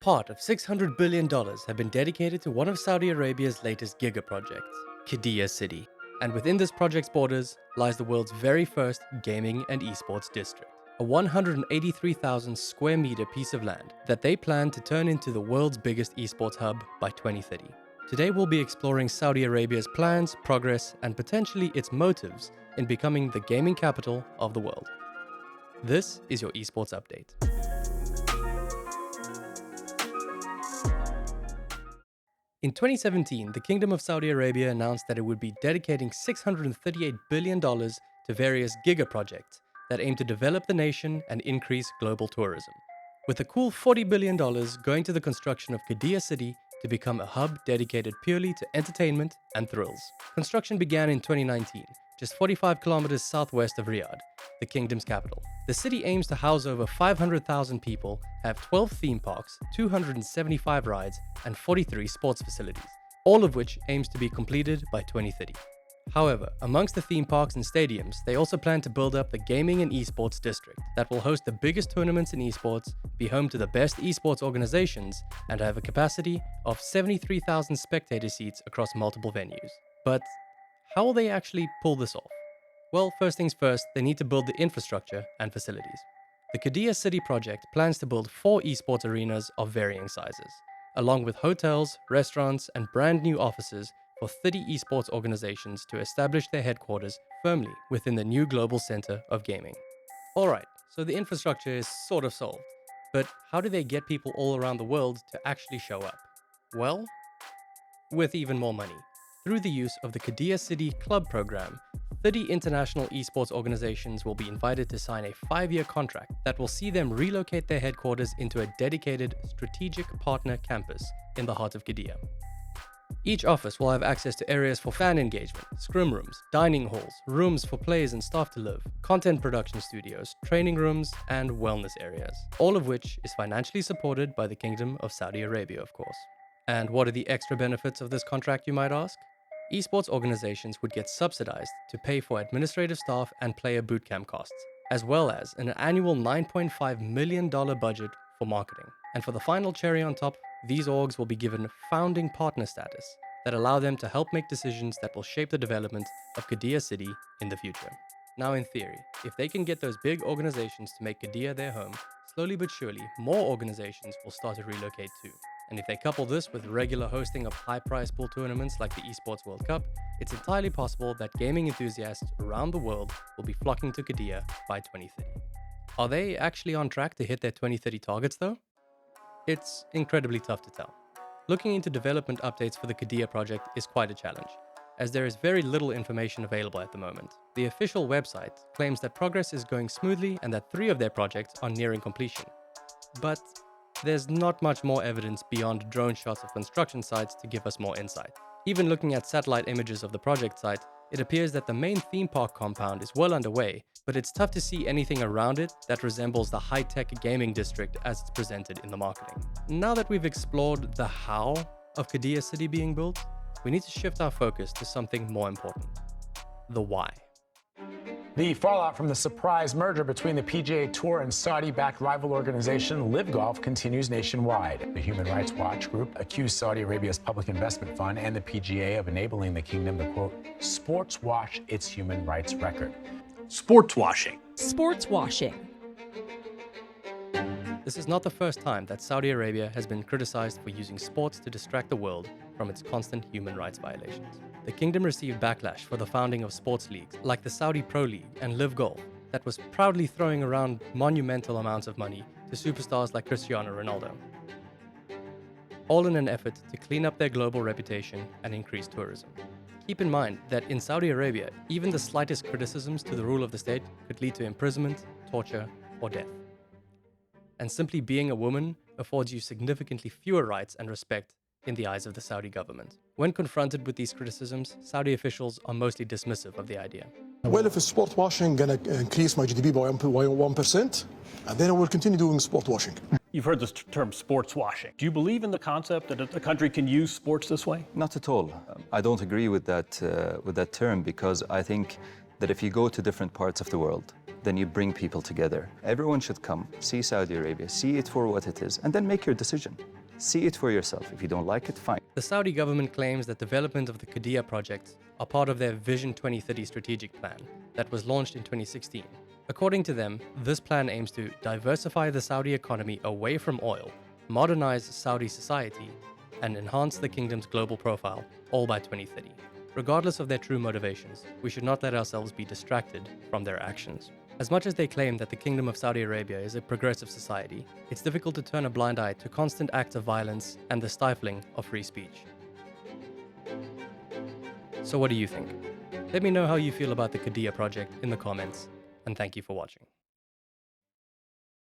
Part of $600 billion have been dedicated to one of Saudi Arabia's latest giga-projects, Qiddiya City. And within this project's borders lies the world's very first gaming and esports district, a 183,000 square meter piece of land that they plan to turn into the world's biggest esports hub by 2030. Today we'll be exploring Saudi Arabia's plans, progress, and potentially its motives in becoming the gaming capital of the world. This is your esports update. In 2017, the Kingdom of Saudi Arabia announced that it would be dedicating $638 billion to various giga-projects that aim to develop the nation and increase global tourism, with a cool $40 billion going to the construction of Qiddiya City to become a hub dedicated purely to entertainment and thrills. Construction began in 2019, just 45 kilometers southwest of Riyadh, the kingdom's capital. The city aims to house over 500,000 people, have 12 theme parks, 275 rides, and 43 sports facilities, all of which aims to be completed by 2030. However, amongst the theme parks and stadiums, they also plan to build up the gaming and esports district that will host the biggest tournaments in esports, be home to the best esports organizations, and have a capacity of 73,000 spectator seats across multiple venues. But how will they actually pull this off? Well, first things first, they need to build the infrastructure and facilities. The Qiddiya City project plans to build 4 esports arenas of varying sizes, along with hotels, restaurants, and brand new offices for 30 esports organizations to establish their headquarters firmly within the new global center of gaming. Alright, so the infrastructure is sort of solved, but how do they get people all around the world to actually show up? Well, with even more money. Through the use of the Qiddiya City Club program, 30 international esports organizations will be invited to sign a 5-year contract that will see them relocate their headquarters into a dedicated strategic partner campus in the heart of Qiddiya. Each office will have access to areas for fan engagement, scrum rooms, dining halls, rooms for players and staff to live, content production studios, training rooms, and wellness areas, all of which is financially supported by the Kingdom of Saudi Arabia, of course. And what are the extra benefits of this contract, you might ask? Esports organizations would get subsidized to pay for administrative staff and player bootcamp costs, as well as an annual $9.5 million budget for marketing. And for the final cherry on top, these orgs will be given founding partner status that allow them to help make decisions that will shape the development of Qiddiya City in the future. Now, in theory, if they can get those big organizations to make Qiddiya their home, slowly but surely, more organizations will start to relocate too. And if they couple this with regular hosting of high-prize pool tournaments like the Esports World Cup, it's entirely possible that gaming enthusiasts around the world will be flocking to Qiddiya by 2030. Are they actually on track to hit their 2030 targets though? It's incredibly tough to tell. Looking into development updates for the Qiddiya project is quite a challenge, as there is very little information available at the moment. The official website claims that progress is going smoothly and that 3 of their projects are nearing completion. But there's not much more evidence beyond drone shots of construction sites to give us more insight. Even looking at satellite images of the project site, it appears that the main theme park compound is well underway, but it's tough to see anything around it that resembles the high-tech gaming district as it's presented in the marketing. Now that we've explored the how of Qiddiya City being built, we need to shift our focus to something more important: the why. The fallout from the surprise merger between the PGA Tour and Saudi-backed rival organization Live Golf continues nationwide. The Human Rights Watch group accused Saudi Arabia's public investment fund and the PGA of enabling the kingdom to, quote, sports wash its human rights record. Sports washing. Sports washing. This is not the first time that Saudi Arabia has been criticized for using sports to distract the world from its constant human rights violations. The kingdom received backlash for the founding of sports leagues like the Saudi Pro League and Live Golf that was proudly throwing around monumental amounts of money to superstars like Cristiano Ronaldo, all in an effort to clean up their global reputation and increase tourism. Keep in mind that in Saudi Arabia, even the slightest criticisms to the rule of the state could lead to imprisonment, torture, or death. And simply being a woman affords you significantly fewer rights and respect in the eyes of the Saudi government. When confronted with these criticisms, Saudi officials are mostly dismissive of the idea. Well, if sport washing gonna increase my GDP by 1%, then I will continue doing sport washing. You've heard this term sports washing. Do you believe in the concept that a country can use sports this way? Not at all. I don't agree with that term, because I think that if you go to different parts of the world, then you bring people together. Everyone should come, see Saudi Arabia, see it for what it is, and then make your decision. See it for yourself. If you don't like it, fine. The Saudi government claims that development of the Qiddiya projects are part of their Vision 2030 strategic plan that was launched in 2016. According to them, this plan aims to diversify the Saudi economy away from oil, modernize Saudi society, and enhance the kingdom's global profile, all by 2030. Regardless of their true motivations, we should not let ourselves be distracted from their actions. As much as they claim that the Kingdom of Saudi Arabia is a progressive society, it's difficult to turn a blind eye to constant acts of violence and the stifling of free speech. So what do you think? Let me know how you feel about the Qiddiya project in the comments, and thank you for watching.